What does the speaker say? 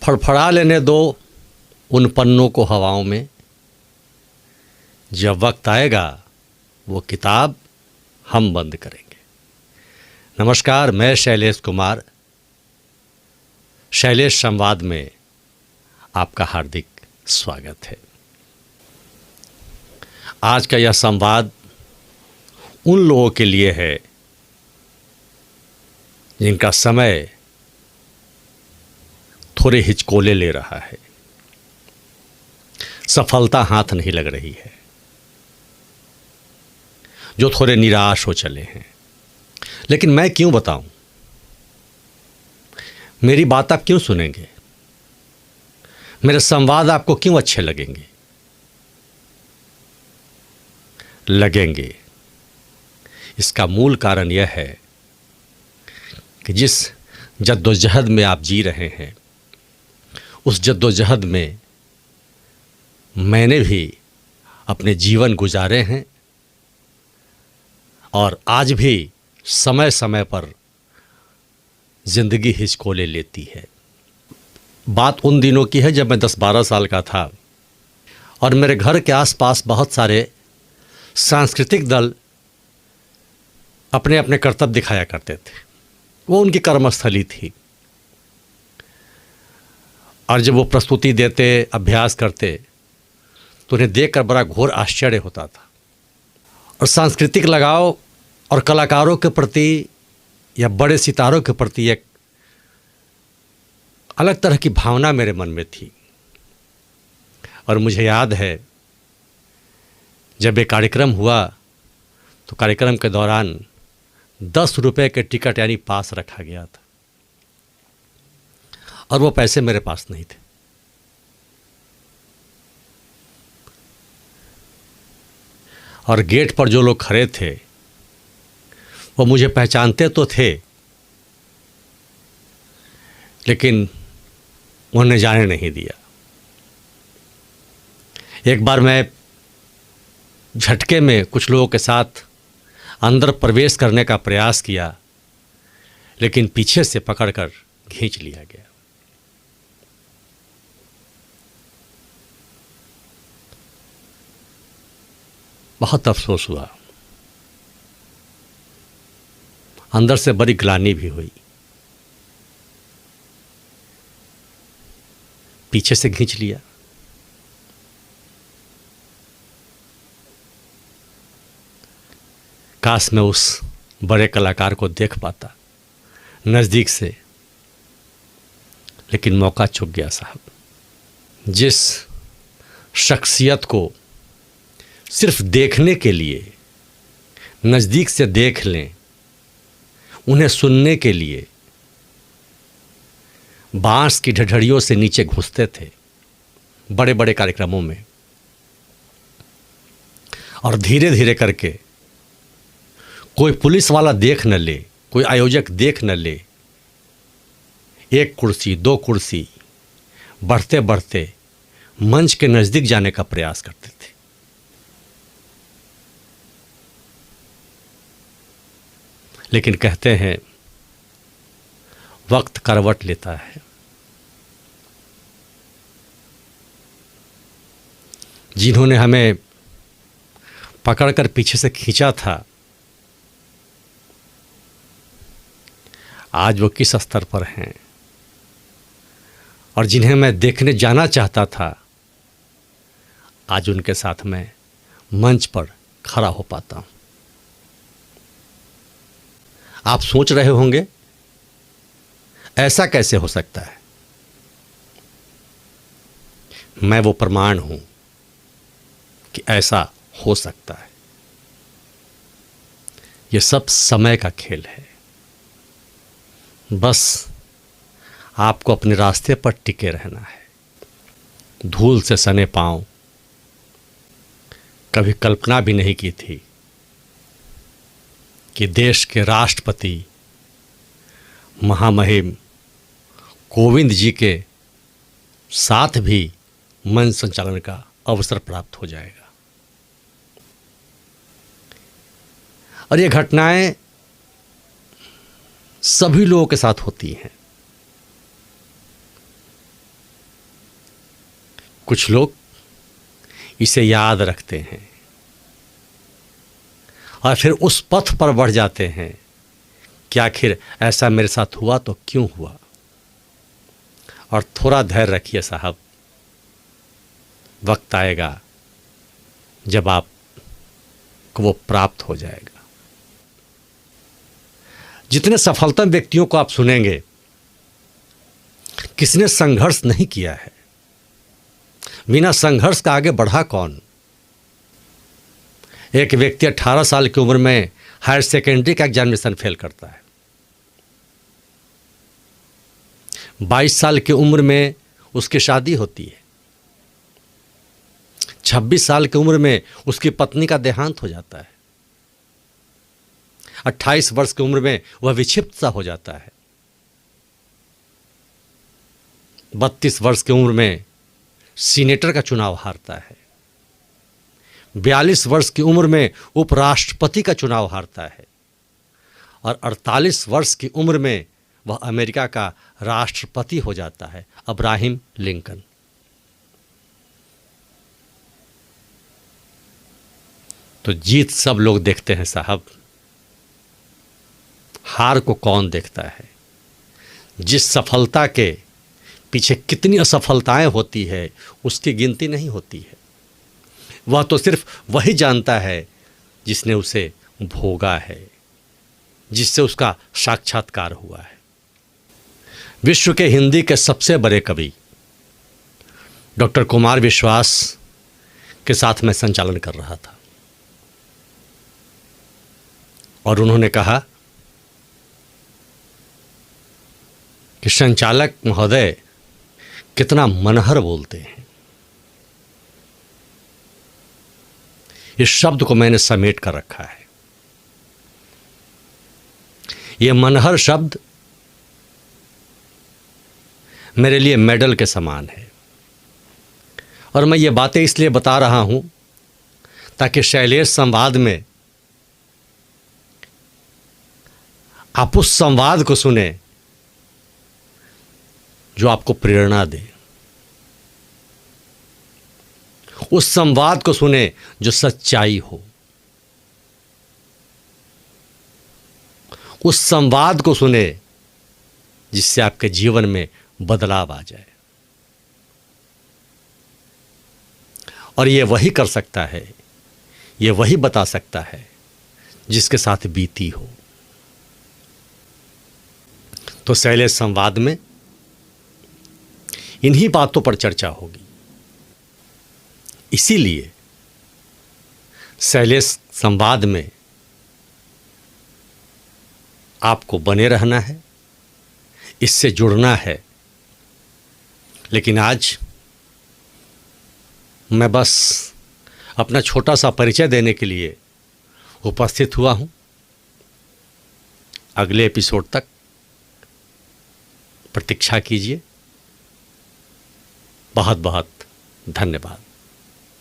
फड़फड़ा लेने दो उन पन्नों को हवाओं में, जब वक्त आएगा वो किताब हम बंद करेंगे। नमस्कार, मैं शैलेश कुमार, शैलेश संवाद में आपका हार्दिक स्वागत है। आज का यह संवाद उन लोगों के लिए है जिनका समय थोड़े हिचकोले ले रहा है, सफलता हाथ नहीं लग रही है, जो थोड़े निराश हो चले हैं। लेकिन मैं क्यों बताऊं, मेरी बात आप क्यों सुनेंगे, मेरे संवाद आपको क्यों अच्छे लगेंगे? इसका मूल कारण यह है कि जिस जद्दोजहद में आप जी रहे हैं, उस जद्दोजहद में मैंने भी अपने जीवन गुजारे हैं और आज भी समय समय पर ज़िंदगी हिचकोले लेती है। बात उन दिनों की है जब मैं 10-12 साल का था और मेरे घर के आसपास बहुत सारे सांस्कृतिक दल अपने अपने कर्तव्य दिखाया करते थे। वो उनकी कर्मस्थली थी और जब वो प्रस्तुति देते, अभ्यास करते तो उन्हें देखकर बड़ा घोर आश्चर्य होता था। और सांस्कृतिक लगाव और कलाकारों के प्रति या बड़े सितारों के प्रति एक अलग तरह की भावना मेरे मन में थी। और मुझे याद है जब एक कार्यक्रम हुआ तो कार्यक्रम के दौरान 10 रुपए के टिकट यानी पास रखा गया था और वो पैसे मेरे पास नहीं थे। और गेट पर जो लोग खड़े थे वो मुझे पहचानते तो थे, लेकिन उन्होंने जाने नहीं दिया। एक बार मैं झटके में कुछ लोगों के साथ अंदर प्रवेश करने का प्रयास किया, लेकिन पीछे से पकड़कर खींच लिया गया। बहुत अफसोस हुआ, अंदर से बड़ी ग्लानि भी हुई। पीछे से खींच लिया। काश मैं उस बड़े कलाकार को देख पाता नज़दीक से, लेकिन मौका चूक गया साहब। जिस शख्सियत को सिर्फ देखने के लिए नज़दीक से देख लें, उन्हें सुनने के लिए बांस की ढठड़ियों से नीचे घुसते थे बड़े बड़े कार्यक्रमों में, और धीरे धीरे करके कोई पुलिस वाला देख न ले, कोई आयोजक देख न ले, एक कुर्सी 2 कुर्सी बढ़ते बढ़ते मंच के नज़दीक जाने का प्रयास करते थे। लेकिन कहते हैं वक्त करवट लेता है। जिन्होंने हमें पकड़कर पीछे से खींचा था, आज वो किस स्तर पर हैं, और जिन्हें मैं देखने जाना चाहता था, आज उनके साथ मैं मंच पर खड़ा हो पाता हूं। आप सोच रहे होंगे ऐसा कैसे हो सकता है? मैं वो प्रमाण हूं कि ऐसा हो सकता है। ये सब समय का खेल है। बस आपको अपने रास्ते पर टिके रहना है। धूल से सने पांव, कभी कल्पना भी नहीं की थी कि देश के राष्ट्रपति महामहिम कोविंद जी के साथ भी मंच संचालन का अवसर प्राप्त हो जाएगा। और ये घटनाएं सभी लोगों के साथ होती हैं। कुछ लोग इसे याद रखते हैं और फिर उस पथ पर बढ़ जाते हैं कि आखिर ऐसा मेरे साथ हुआ तो क्यों हुआ। और थोड़ा धैर्य रखिए साहब, वक्त आएगा जब आपको वो प्राप्त हो जाएगा। जितने सफलतम व्यक्तियों को आप सुनेंगे, किसने संघर्ष नहीं किया है। बिना संघर्ष का आगे बढ़ा कौन। एक व्यक्ति 18 साल की उम्र में हायर सेकेंडरी का एग्जामिनेशन फेल करता है। 22 साल की उम्र में उसकी शादी होती है। 26 साल की उम्र में उसकी पत्नी का देहांत हो जाता है। 28 वर्ष की उम्र में वह विक्षिप्त सा हो जाता है। 32 वर्ष की उम्र में सीनेटर का चुनाव हारता है। 42 वर्ष की उम्र में उपराष्ट्रपति का चुनाव हारता है और 48 वर्ष की उम्र में वह अमेरिका का राष्ट्रपति हो जाता है, अब्राहम लिंकन। तो जीत सब लोग देखते हैं साहब, हार को कौन देखता है। जिस सफलता के पीछे कितनी असफलताएं होती है उसकी गिनती नहीं होती है। वह तो सिर्फ वही जानता है जिसने उसे भोगा है, जिससे उसका साक्षात्कार हुआ है। विश्व के हिंदी के सबसे बड़े कवि डॉक्टर कुमार विश्वास के साथ मैं संचालन कर रहा था और उन्होंने कहा कि संचालक महोदय कितना मनहर बोलते हैं। इस शब्द को मैंने समेट कर रखा है। यह मनहर शब्द मेरे लिए मेडल के समान है और मैं ये बातें इसलिए बता रहा हूं ताकि शैलेश संवाद में आप उस संवाद को सुने जो आपको प्रेरणा दे, उस संवाद को सुने जो सच्चाई हो, उस संवाद को सुने जिससे आपके जीवन में बदलाव आ जाए। और ये वही कर सकता है, ये वही बता सकता है जिसके साथ बीती हो। तो शैलेश संवाद में इन्हीं बातों पर चर्चा होगी। इसीलिए शैलेश संवाद में आपको बने रहना है, इससे जुड़ना है। लेकिन आज मैं बस अपना छोटा सा परिचय देने के लिए उपस्थित हुआ हूं। अगले एपिसोड तक प्रतीक्षा कीजिए। बहुत बहुत धन्यवाद।